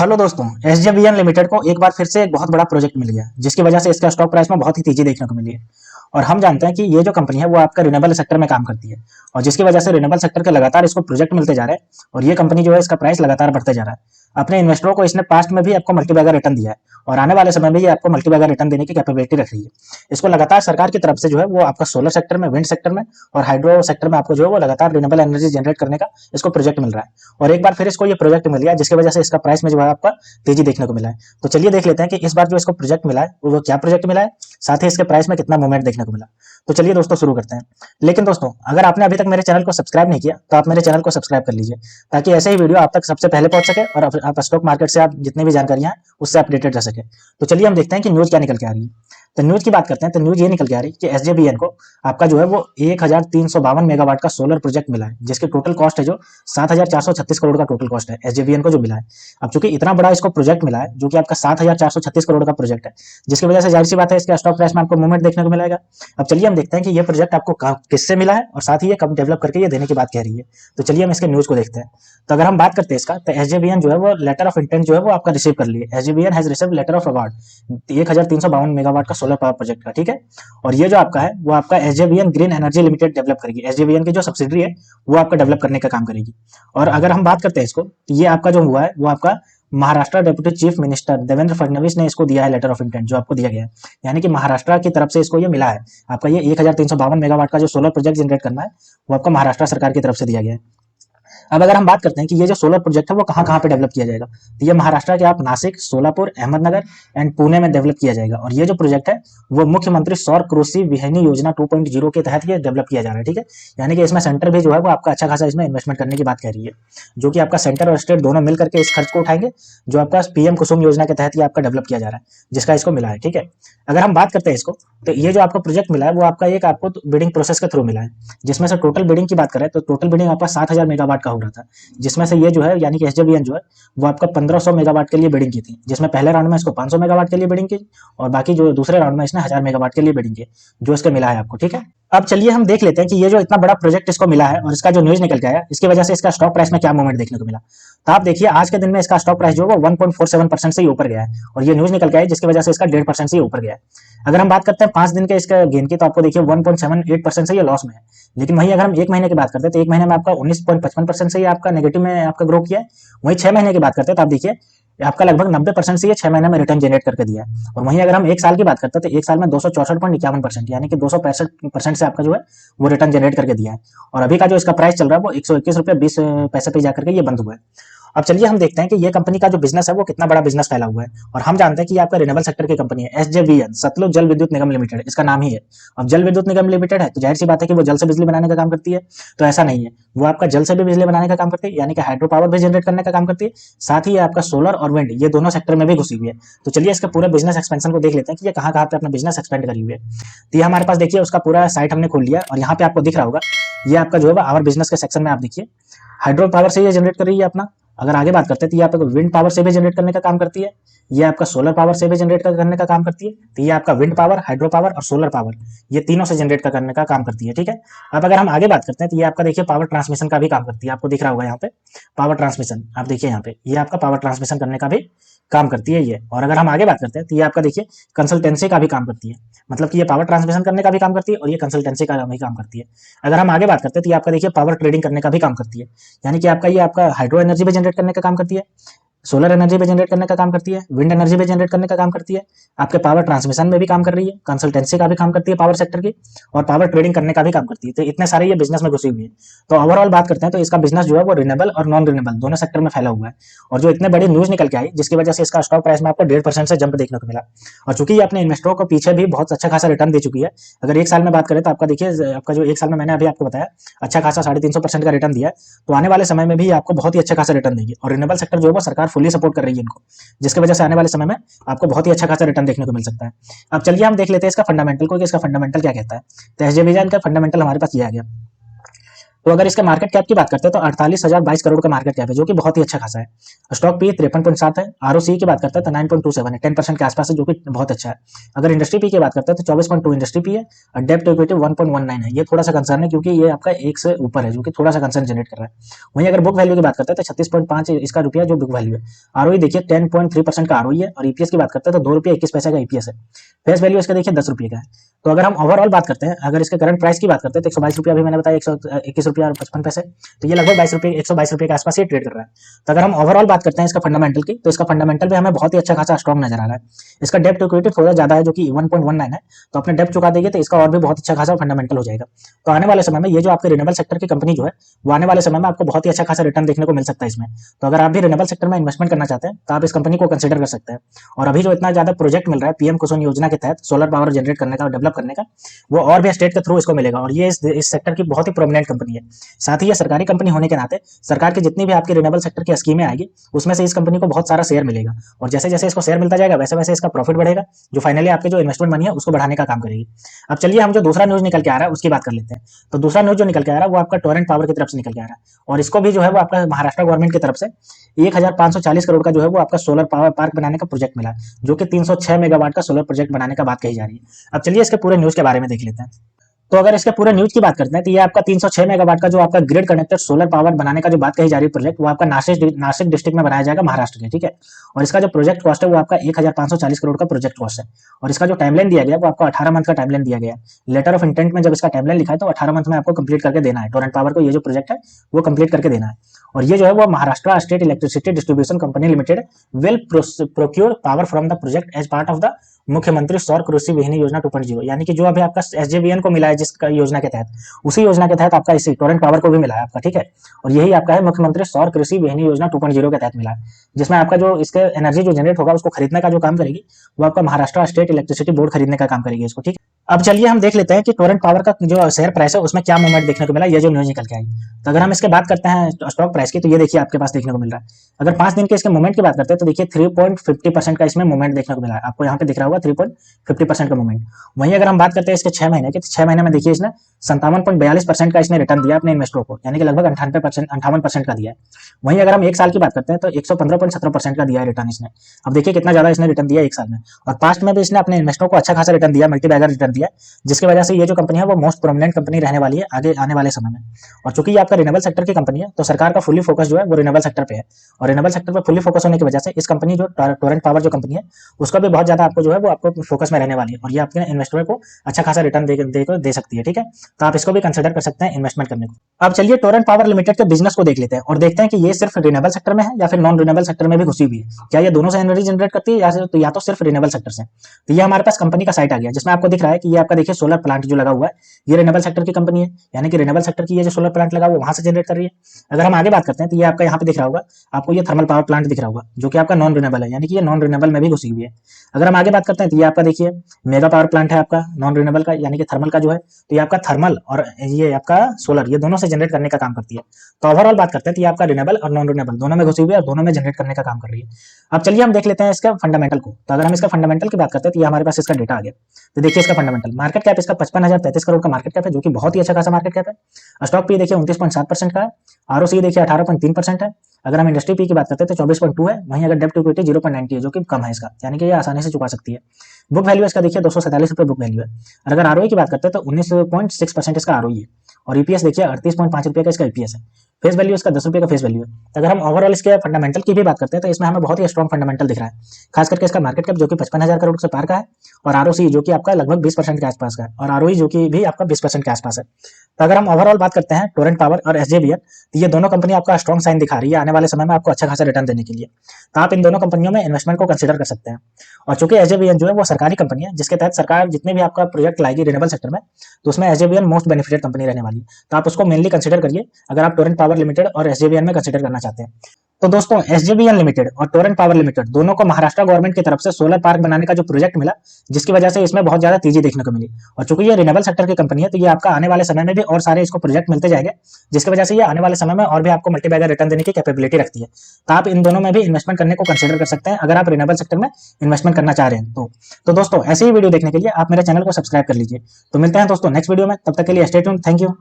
Hello दोस्तों, SJVN limited को एक बार फिर से एक बहुत बड़ा प्रोजेक्ट मिल गया जिसकी वजह से इसका स्टॉक प्राइस में बहुत ही तेजी देखने को मिली है। और हम जानते हैं कि ये जो कंपनी है वो आपका रिन्यूएबल सेक्टर में काम करती है और जिसकी वजह से रिन्यूएबल सेक्टर के लगातार इसको प्रोजेक्ट मिलते जा रहे हैं और ये कंपनी जो है इसका प्राइस लगातार बढ़ते जा रहा है। अपने इन्वेस्टरों को इसने पास्ट में भी आपको मल्टीबैगर रिटर्न दिया है और आने वाले समय में ये आपको मल्टीबैगर रिटर्न देने की कैपेबिलिटी रख रही है। इसको लगातार सरकार की तरफ से जो है वो आपका सोलर सेक्टर में, विंड सेक्टर में और हाइड्रो सेक्टर में आपको जो है वो लगातार रिन्यूएबल एनर्जी जनरेट करने का इसको प्रोजेक्ट मिल रहा है। और एक बार फिर इसको ये प्रोजेक्ट मिल गया जिसकी वजह से इसका प्राइस में जो है आपका तेजी देखने को मिला है। तो चलिए देख लेते हैं कि इस बार जो इसको प्रोजेक्ट मिला है वो क्या प्रोजेक्ट मिला है, साथ ही इसके प्राइस में कितना मूवमेंट देखने को मिला। तो चलिए दोस्तों शुरू करते हैं। लेकिन दोस्तों, अगर आपने अभी तक मेरे चैनल को सब्सक्राइब नहीं किया तो आप मेरे चैनल को सब्सक्राइब कर लीजिए ताकि ऐसे ही वीडियो आप तक सबसे पहले पहुंच सके और आप स्टॉक मार्केट से आप जितनी भी जानकारियां हैं उससे अपडेटेड रह सके। तो चलिए हम देखते हैं कि न्यूज क्या निकल के आ रही है। तो न्यूज की बात करते हैं तो न्यूज ये निकल के आ रही है कि एसजेबीएन को आपका जो है वो 1352 मेगावाट का सोलर प्रोजेक्ट मिला है जिसकी टोटल कॉस्ट है जो 7436 करोड़ का टोटल कॉस्ट है एसजेबीएन को जो मिला है। अब चूंकि इतना बड़ा इसको प्रोजेक्ट मिला है जो कि आपका 7436 करोड़ का प्रोजेक्ट है, जिसकी वजह से जाहिर सी बात है इसके स्टॉक प्राइस में आपको मूवमेंट देखने को मिलेगा। अब चलिए हम देखते हैं कि ये प्रोजेक्ट आपको किससे मिला है और साथ ही ये कब डेवलप करके ये देने की बात कह रही है। तो चलिए हम इसके न्यूज को देखते हैं। तो अगर हम बात करते हैं इसका, तो एसजेबीएन जो है वो लेटर ऑफ इंटेंट जो है वो आपका रिसीव कर लिए। SJVN has receive letter of award 1352 megawatt का सोलर पावर प्रोजेक्ट का, ठीक है। और ये जो आपका है वो आपका SJVN green energy limited develop करेगी। एसजेवीएन की जो सब्सिडरी है वो आपका डेवलप करने का काम करेगी। और अगर हम बात करते हैं इसको, तो ये आपका जो हुआ है वो आपका Maharashtra deputy chief minister Devendra Fadnavis ने इसको दिया है लेटर ऑफ इंटेंट जो आपको दिया गया है। यानी कि महाराष्ट्र की तरफ से इसको ये मिला है। आपका ये 1352 मेगावाट का जो सोलर प्रोजेक्ट जनरेट करना है वो आपका महाराष्ट्र सरकार की तरफ से दिया गया है। अब अगर हम बात करते हैं कि ये जो सोलर प्रोजेक्ट है वो कहाँ कहाँ पे डेवलप किया जाएगा, तो ये महाराष्ट्र के आप नासिक, सोलापुर, अहमदनगर एंड पुणे में डेवलप किया जाएगा। और ये जो प्रोजेक्ट है वो मुख्यमंत्री सौर कृषि विहनी योजना 2.0 के तहत ये डेवलप किया जा रहा है, ठीक है। यानी कि इसमें सेंटर भी जो है वो आपका अच्छा खासा इसमें इन्वेस्टमेंट करने की बात कह रही है, जो कि आपका सेंटर और स्टेट दोनों मिल करके इस खर्च को उठाएंगे, जो आपका पीएम कुसुम योजना के तहत ये आपका डेवलप किया जा रहा है, जिसका इसको मिला है, ठीक है। अगर हम बात करते हैं इसको, तो ये जो आपको प्रोजेक्ट मिला है वो आपका एक आपको बिडिंग प्रोसेस के थ्रू मिला है, जिसमें से टोटल बिडिंग की बात करें तो टोटल बिडिंग आपका 7000 मेगावाट का हो रहा था, जिसमें से ये जो है यानी कि एसजेवीएन जो है वो आपका 1500 मेगावाट के लिए बिडिंग की थी, जिसमें पहले राउंड में इसको 500 मेगावाट के लिए बिडिंग की और बाकी जो दूसरे राउंड में इसने 1000 मेगावाट के लिए बिडिंग की, जो इसका मिला है आपको, ठीक है। अब चलिए हम देख लेते हैं कि ये जो इतना बड़ा प्रोजेक्ट इसको मिला है और इसका जो न्यूज निकल के आया इसकी वजह से इसका स्टॉक प्राइस में क्या मूवमेंट देखने को मिला। तो आप देखिए आज के दिन में इसका स्टॉक प्राइस जो है वो 1.47% से ही ऊपर गया है और ये न्यूज निकल के आया जिसकी वजह से इसका 1.5% से ही ऊपर गया है। अगर हम बात करते हैं 5 दिन के इसका गेन की, तो आपको देखिए 1.78% से ये लॉस में है। लेकिन वहीं अगर हम एक महीने की बात करते हैं तो एक महीने में आपका 19.55% से ही आपका नेगेटिव में आपका ग्रो किया है। वहीं 6 महीने की बात करते हैं तो आप देखिए आपका लगभग 90% से ये 6 महीने में रिटर्न जनरेट करके दिया है। और वहीं अगर हम एक साल की बात करते हैं तो एक साल में 264.51% यानी कि 265% से आपका जो है वो रिटर्न जनरेट करके दिया है। और अभी का जो इसका प्राइस चल रहा है वो 121 रुपये 20 पैसे पे जाकर के ये बंद हुआ है। अब चलिए हम देखते हैं कि ये कंपनी का जो बिजनेस है वो कितना बड़ा बिजनेस फैला हुआ है। और हम जानते हैं कि ये आपका रिन्यूएबल सेक्टर की कंपनी है, एसजेवीएन सतलुज जल विद्युत निगम लिमिटेड इसका नाम ही है। अब जल विद्युत निगम लिमिटेड है तो जाहिर सी बात है कि वो जल से बिजली बनाने का काम करती है। तो ऐसा नहीं है, वो आपका जल से भी बिजली बनाने का काम करती है, यानी कि हाइड्रो पावर भी जनरेट करने का काम करती है। साथ ही आपका सोलर और विंड ये दोनों सेक्टर में भी घुसी हुई है। तो चलिए इसका पूरा बिजनेस एक्सपेंशन को देख लेते हैं कि ये कहाँ कहाँ पे अपना बिजनेस एक्सपेंड करी हुई है। तो ये हमारे पास देखिए उसका पूरा साइट हमने खोल लिया और यहाँ पे आपको दिख रहा होगा ये आपका जो है आवर बिजनेस के सेक्शन में आप देखिए हाइड्रो पावर से ये जनरेट कर रही है अपना। अगर आगे बात करते हैं तो ये आपका विंड पावर से भी जनरेट करने का काम करती है, ये आपका सोलर पावर से भी जनरेट करने का काम करती है। तो ये आपका विंड पावर, हाइड्रो पावर और सोलर पावर ये तीनों से जनरेट करने का काम करती है, ठीक है। अब अगर हम आगे बात करते हैं तो ये आपका देखिए पावर ट्रांसमिशन का भी काम करती है। आपको दिख रहा होगा यहाँ पे पावर ट्रांसमिशन, आप देखिए यहाँ पे ये आपका पावर ट्रांसमिशन करने का भी काम करती है ये। और अगर हम आगे बात करते हैं तो ये आपका देखिए कंसल्टेंसी का भी काम करती है, मतलब कि ये पावर ट्रांसमिशन करने का भी काम करती है और ये कंसल्टेंसी का भी काम करती है। अगर हम आगे बात करते हैं तो ये आपका देखिए पावर ट्रेडिंग करने का भी काम करती है, यानी कि आपका ये आपका हाइड्रो एनर्जी भी जनरेट करने का काम करती है, सोलर एनर्जी भी जनरेट करने का काम करती है, विंड एनर्जी भी जनरेट करने का काम करती है, आपके पावर ट्रांसमिशन में भी काम कर रही है, कंसल्टेंसी का भी काम करती है पावर सेक्टर की, और पावर ट्रेडिंग करने का भी काम करती है। तो इतने सारे ये बिजनेस में घुसी हुई है। तो ओवरऑल बात करते हैं तो इसका बिजनेस जो है वो रिन्यूएबल और नॉन रिन्यूएबल दोनों सेक्टर में फैला हुआ है। और जो इतने बड़ी न्यूज निकल के आई जिसकी वजह से इसका स्टॉक प्राइस में आपको 1.5% से जंप देखने को मिला। और चूंकि ये अपने इन्वेस्टरों को पीछे भी बहुत अच्छा खासा रिटर्न दे चुकी है। अगर एक साल में बात करें तो आपका देखिए आपका जो एक साल में मैंने अभी आपको बताया अच्छा खासा 350% का रिटर्न दिया है, तो आने वाले समय में भी आपको बहुत ही अच्छा खासा रिटर्न देगी। और रिन्यूएबल सेक्टर जो है वो सरकार फुली सपोर्ट कर रही है इनको, जिसकी वजह से आने वाले समय में आपको बहुत ही अच्छा खासा रिटर्न देखने को मिल सकता है। अब चलिए हम देख लेते हैं इसका फंडामेंटल को कि इसका फंडामेंटल क्या कहता है। तो एसजेवीएन का फंडामेंटल हमारे पास ये आ गया। तो अगर इसके मार्केट कैप की बात करते हैं तो 48,022 करोड़ का मार्केट कैप है, जो कि बहुत ही अच्छा खासा है। स्टॉक पी 53.7 है। आरओसी की बात करते हैं तो 9.27 है, 10% के आसपास है, जो कि बहुत अच्छा है। अगर इंडस्ट्री पी की बात करते हैं तो 24.2 इंडस्ट्री पी है और डेब्ट टू इक्विटी 1.19 है। ये थोड़ा सा कंसर्न है क्योंकि ये आपका एक से ऊपर है, जो कि थोड़ा सा कंसर्न जनरेट कर रहा है। वहीं अगर बुक वैल्यू की बात करते हैं तो 36.5 इसका रुपया जो बुक वैल्यू है। आरओई देखिए 10.3% का आरओई है और ईपीएस की बात करते हैं तो ₹2.21 का ईपीएस है। फेस वैल्यू इसका देखिए ₹10 का है। तो अगर हम ओवरऑल बात करते हैं, अगर इसके करंट प्राइस की बात करते हैं तो ₹122 अभी मैंने बताया, ₹121.55, तो ये लगभग ₹122 के आसपास ये ट्रेड कर रहा है। तो अगर हम ओवरऑल बात करते हैं इसका फंडामेंटल की, तो इसका फंडामेंटल भी हमें बहुत ही अच्छा खासा स्ट्रॉन्ग नजर आ रहा है। इसका डेब्ट टू इक्विटी थोड़ा ज्यादा है, जो कि 1.19 है। तो अपने डेब्ट चुका देंगे तो इसका और भी बहुत अच्छा खासा फंडामेंटल हो जाएगा। तो आने वाले समय में ये जो आपके रिन्यूएबल सेक्टर की कंपनी जो है, वो आने वाले समय में आपको बहुत ही अच्छा खासा रिटर्न देखने को मिल सकता है इसमें। तो अगर आप भी रिन्यूएबल सेक्टर में इन्वेस्टमेंट करना चाहते हैं तो आप इस कंपनी को कंसिडर कर सकते हैं। और अभी जो इतना ज्यादा प्रोजेक्ट मिल रहा है पीएम कुसुम योजना के तहत सोलर पावर जनरेट करने का और डेवलप करने का, वो और भी स्टेट के थ्रू इसको मिलेगा। और ये इस सेक्टर की बहुत ही प्रोमिनेंट कंपनी है। साथ ही ये सरकारी कंपनी होने के नाते सरकार की जितनी भी आपकी रिन्यूएबल सेक्टर की स्कीमें आएगी, उसमें से इस कंपनी को बहुत सारा शेयर मिलेगा। और जैसे जैसे इसको शेयर मिलता जाएगा वैसे वैसे इसका प्रॉफिट बढ़ेगा, जो फाइनली आपके जो इन्वेस्टमेंट मनी है उसको बढ़ाने का काम करेगी। अब चलिए हम जो दूसरा न्यूज निकल के आ रहा है उसकी बात कर लेते हैं। तो दूसरा न्यूज जो निकल के आ रहा है वो आपका टोरेंट पावर की तरफ से निकल के आ रहा है, और इसको भी जो है वो आपका महाराष्ट्र गवर्नमेंट की तरफ से 1540 करोड़ का जो है वो आपका सोलर पावर पार्क बनाने का प्रोजेक्ट मिला, जो कि 306 मेगावाट का सोलर प्रोजेक्ट बनाने का बात कही जा रही है। अब चलिए इसके पूरे न्यूज के बारे में देख लेते हैं। तो अगर इसके पूरे न्यूज की बात करते हैं तो ये आपका 306 मेगावाट का जो आपका ग्रिड कनेक्टेड सोलर पावर बनाने का जो बात कही जा रही है प्रोजेक्ट, वो आपका नासिक डिस्ट्रिक्ट में बनाया जाएगा महाराष्ट्र के, ठीक है। और इसका जो प्रोजेक्ट कॉस्ट है वो आपका 1540 करोड़ का प्रोजेक्ट कॉस्ट है। और इसका जो टाइमलाइन दिया गया वो आपको 18 मंथ का टाइमलाइन दिया गया है। लेटर ऑफ इंटेंट में जब इसका टाइमलाइन लिखा है तो 18 मंथ में आपको कंप्लीट करके देना है, टोरेंट पावर को ये जो प्रोजेक्ट है वो कंप्लीट करके देना है। और ये जो है वो Maharashtra state electricity distribution company limited will procure power from the project as part of the मुख्यमंत्री सौर कृषि वाहिनी योजना 2.0, यानी कि जो अभी आपका एसजेवीएन को मिला है जिस योजना के तहत, उसी योजना के तहत आपका इसी टोरेंट पावर को भी मिला है आपका, ठीक है। और यही आपका है मुख्यमंत्री सौर कृषि वाहिनी योजना 2.0 के तहत मिला है, जिसमें आपका जो इसके एनर्जी जो जनरेट होगा उसको खरीदने का जो काम करेगी वो आपका महाराष्ट्र स्टेट इलेक्ट्रिसिटी बोर्ड खरीदने का काम करेगी इसको, ठीक है। अब चलिए हम देख लेते हैं कि टोरेंट पावर का जो शेयर प्राइस है उसमें क्या मूवमेंट देखने को मिला, ये जो न्यूज निकल के आई। तो अगर हम इसके बात करते हैं स्टॉक प्राइस की, तो ये देखिए आपके पास देखने को मिल रहा है। अगर 5 दिन के इसके मूवमेंट की बात करते हैं तो देखिए 3.50% का इसमें मूवमेंट देखने को मिला है, आपको यहाँ पे दिख रहा होगा 3.50% का मूवमेंट। वहीं अगर हम बात करते हैं इसके 6 महीने की, तो 6 महीने में देखिए इसने 57.42% का इसने रिटर्न दिया अपने इन्वेस्टरों को, यानी कि लगभग 58% का दिया है। वहीं अगर हम एक साल की बात करते हैं तो 115.17% का दिया है रिटर्न इसने। अब देखिए कितना ज्यादा इसने रिटर्न दिया एक साल में। और पास्ट में भी इसने अपने इन्वेस्टरों को अच्छा खासा रिटर्न दिया, मल्टीबैगर रिटर्न दिया, जिसकी वजह से ये जो कंपनी है वो मोस्ट प्रोमिनेंट कंपनी रहने वाली है आगे आने वाले समय में। और चूंकि ये आपका रिन्यूएबल सेक्टर की कंपनी है तो सरकार का फुली फोकस जो है वो रिन्यूएबल सेक्टर पे है। और रिन्यूएबल सेक्टर पे फुली फोकस होने की वजह से इस कंपनी जो टोरेंट पावर जो कंपनी है उसका भी बहुत ज्यादा आपको जो है वो आपको फोकस में रहने वाली है, और ये आपके इन्वेस्टरों को अच्छा खासा रिटर्न दे सकती है, ठीक है। तो आप इसको भी कंसिडर कर सकते हैं इन्वेस्टमेंट करने को। अब चलिए टोरेंट पावर लिमिटेड के बिजनेस को देख लेते हैं और देखते हैं कि ये सिर्फ रिन्यूएबल सेक्टर में है या फिर नॉन रिन्यूएबल सेक्टर में भी घुसी हुई है। क्या ये दोनों से एनर्जी जनरेट करती है या तो सिर्फ रिन्यूएबल सेक्टर से। तो ये हमारे पास कंपनी का साइट आ गया, जिसमें आपको दिख रहा है कि ये आपका देखिए सोलर प्लांट जो लगा हुआ है ये रिन्यूएबल सेक्टर की कंपनी है, यानी कि रिन्यूएबल सेक्टर की ये जो सोलर प्लांट लगा हुआ है वहां से जनरेट कर रही है। अगर हम आगे बात करते हैं तो ये आपका यहाँ पे दिख रहा होगा, आपको ये थर्मल पावर प्लांट दिख रहा होगा, जो कि आपका नॉन रिन्यूएबल है, यानी कि ये नॉन रिन्यूएबल में भी घुसी हुई है। अगर हम आगे बात करते हैं तो ये आपका देखिए मेगा पावर प्लांट है आपका नॉन रिन्यूएबल का, यानी कि थर्मल का जो है, तो ये आपका थर्मल और ये आपका सोलर ये दोनों से जनरेट करने का काम करती है। तो ओवरऑल बात करते हैं तो ये आपका रिन्यूएबल और नॉन रिन्यूएबल दोनों में घुसी हुई है और दोनों में जनरेट करने का काम कर रही है। अब चलिए हम देख लेते हैं इसका फंडामेंटल को। तो अगर हम इसका फंडामेंटल की बात करते हैं तो ये हमारे पास इसका डेटा आ गया। तो देखिए इसका फंडामेंटल मार्केट कैप इसका 55,033 करोड़ का मार्केट कैप है, जो कि बहुत ही अच्छा खासा मार्केट कैप है। स्टॉक पी देखिए 29.7% का है। आरओसी देखिए 18.3% है। अगर हम इंडस्ट्री पी की बात करते हैं तो 24.2 है। वहीं अगर डेब्ट टू इक्विटी 0.90 है, जो कि कम है इसका, यानी कि ये आसानी से चुका सकती है। बुक वैल्यू इसका देखिए 247 रुपए बुक वैल्यू है। और अगर आरओई की बात करते हैं तो 19.6% इसका आरओई है। और ईपीएस देखिए 38.5 रुपए का इसका ईपीएस है। फेस वैल्यू इसका 10 रुपए का फेस वैल्यू है। तो अगर हम ओवरऑल इसके फंडामेंटल की भी बात करते हैं तो इसमें हमें बहुत ही स्ट्रॉन्ग फंडामेंटल दिख रहा है। खास करके इसका मार्केट कैप जो कि 55,000 करोड़ से पार का है, और आरओसी जो कि आपका लगभग 20% के आसपास का है, और आरओई जो कि भी आपका 20% के आसपास है। तो अगर हम ओवरऑल बात करते हैं टोरेंट पावर और एसजेवीएन, तो ये दोनों कंपनी आपका स्ट्रॉन्ग साइन दिखा रही है आने वाले समय में आपको अच्छा खासा रिटर्न देने के लिए। तो आप इन दोनों कंपनियों में इन्वेस्टमेंट को कंसिडर कर सकते हैं। और चूंकि एसजेवीएन जो है वो सरकारी कंपनी है, जिसके तहत सरकार जितने भी आपका प्रोजेक्ट लाएगी रिन्यूएबल सेक्टर में, तो उसमें एसजेवीएन मोस्ट बेनिफिटेड कंपनी रहने वाली है। तो आप उसको मेनली कंसिडर करिए अगर आप टोरेंट पावर लिमिटेड और एसजेवीएन में कंसिडर करना चाहते हैं। तो दोस्तों एसजेवीएन लिमिटेड और टोरेंट पावर लिमिटेड दोनों को महाराष्ट्र गवर्नमेंट की तरफ से सोलर पार्क बनाने का जो प्रोजेक्ट मिला, जिसकी वजह से इसमें बहुत ज्यादा तेजी देखने को मिली। और चूंकि ये रिन्यूएबल सेक्टर की कंपनी है तो ये आपका आने वाले समय में भी और सारे इसको प्रोजेक्ट मिलते जाएंगे, जिसकी वजह से ये आने वाले समय में और भी आपको मल्टीबैगर रिटर्न देने की कैपेबिलिटी रखती है। तो आप इन दोनों में भी इन्वेस्टमेंट करने को कंसिडर कर सकते हैं अगर आप रिन्यूएबल सेक्टर में इन्वेस्टमेंट करना चाह रहे हैं। तो दोस्तों ऐसे ही वीडियो देखने के लिए आप मेरे चैनल को सब्सक्राइब कर लीजिए। तो मिलते हैं दोस्तों नेक्स्ट वीडियो में, तब तक के लिए स्टे ट्यून्ड, थैंक यू।